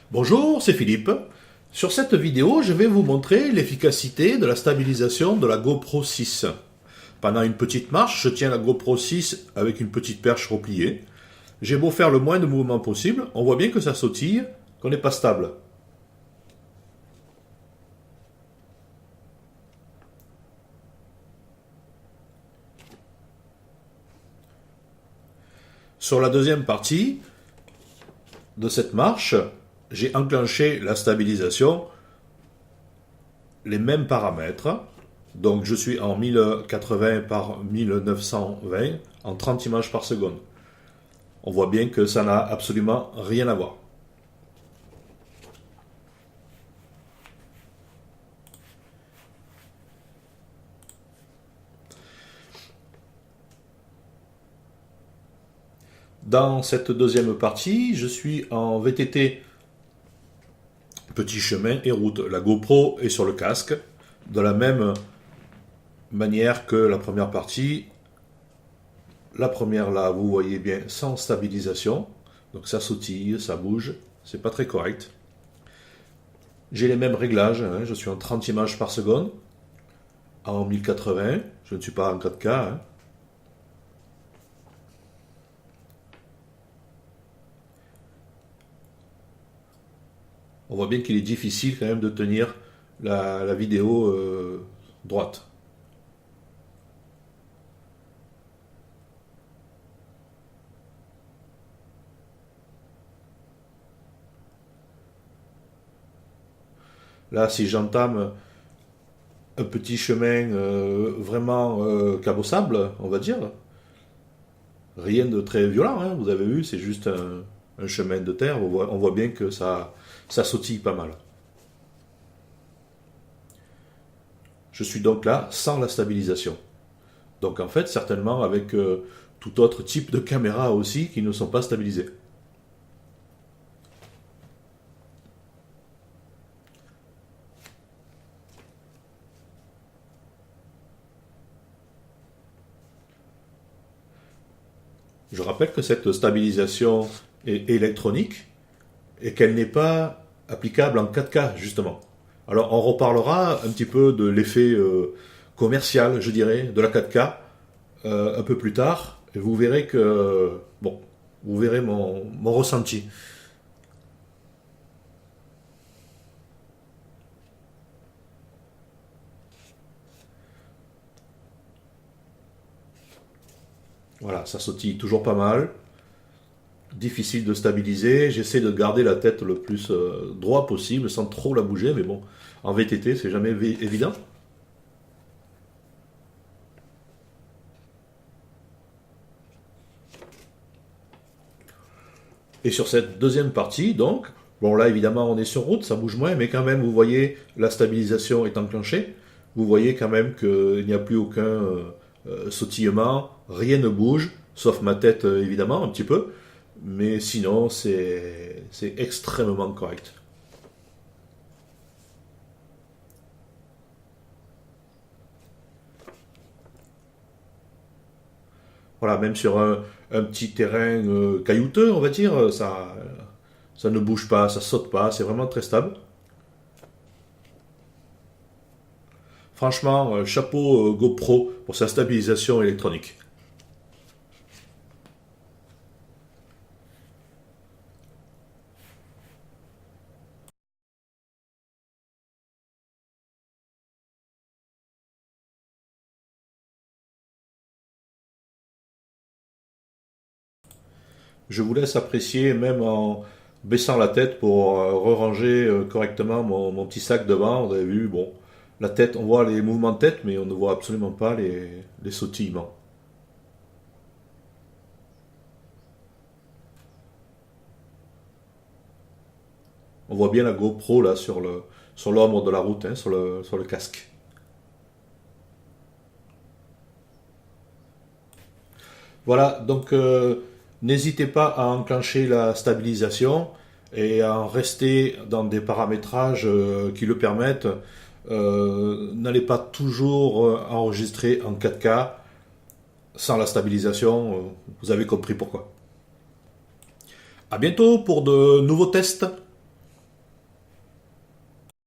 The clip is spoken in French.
Bonjour, c'est Philippe. Sur cette vidéo, je vais vous montrer l'efficacité de la stabilisation de la GoPro 6. Pendant une petite marche, je tiens la GoPro 6 avec une petite perche repliée. J'ai beau faire le moins de mouvements possible, on voit bien que ça sautille, qu'on n'est pas stable. Sur la deuxième partie de cette marche, j'ai enclenché la stabilisation, les mêmes paramètres. Donc je suis en 1080 par 1920 en 30 images par seconde. On voit bien que ça n'a absolument rien à voir. Dans cette deuxième partie, je suis en VTT petit chemin et route. La GoPro est sur le casque, de la même manière que la première partie. La première là, vous voyez bien, sans stabilisation. Donc ça sautille, ça bouge, c'est pas très correct. J'ai les mêmes réglages, hein, je suis en 30 images par seconde, en 1080, je ne suis pas en 4K. Hein. On voit bien qu'il est difficile quand même de tenir la vidéo droite. Là, si j'entame un petit chemin vraiment cabossable, on va dire, rien de très violent, hein, vous avez vu, c'est juste un chemin de terre, on voit bien que ça sautille pas mal. Je suis donc là sans la stabilisation. Donc en fait, certainement avec tout autre type de caméra aussi qui ne sont pas stabilisées. Je rappelle que cette stabilisation est électronique et qu'elle n'est pas applicable en 4K justement. Alors on reparlera un petit peu de l'effet commercial, je dirais, de la 4K un peu plus tard. Et vous verrez que, bon, vous verrez mon ressenti. Voilà, ça sautille toujours pas mal. Difficile de stabiliser. J'essaie de garder la tête le plus droit possible sans trop la bouger, mais bon, en VTT, c'est jamais évident. Et sur cette deuxième partie, donc, bon là évidemment on est sur route, ça bouge moins, mais quand même vous voyez la stabilisation est enclenchée. Vous voyez quand même qu'il n'y a plus aucun sautillement, rien ne bouge, sauf ma tête évidemment un petit peu, mais sinon c'est extrêmement correct. Voilà, même sur un petit terrain caillouteux, on va dire, ça ne bouge pas, ça saute pas, c'est vraiment très stable. Franchement, chapeau GoPro pour sa stabilisation électronique. Je vous laisse apprécier même en baissant la tête pour re-ranger correctement mon petit sac devant. Vous avez vu, bon, la tête, on voit les mouvements de tête, mais on ne voit absolument pas les sautillements. On voit bien la GoPro là sur l'ombre de la route, hein, sur le casque. Voilà, donc n'hésitez pas à enclencher la stabilisation et à en rester dans des paramétrages qui le permettent. N'allez pas toujours enregistrer en 4K sans la stabilisation. Vous avez compris pourquoi. À bientôt pour de nouveaux tests.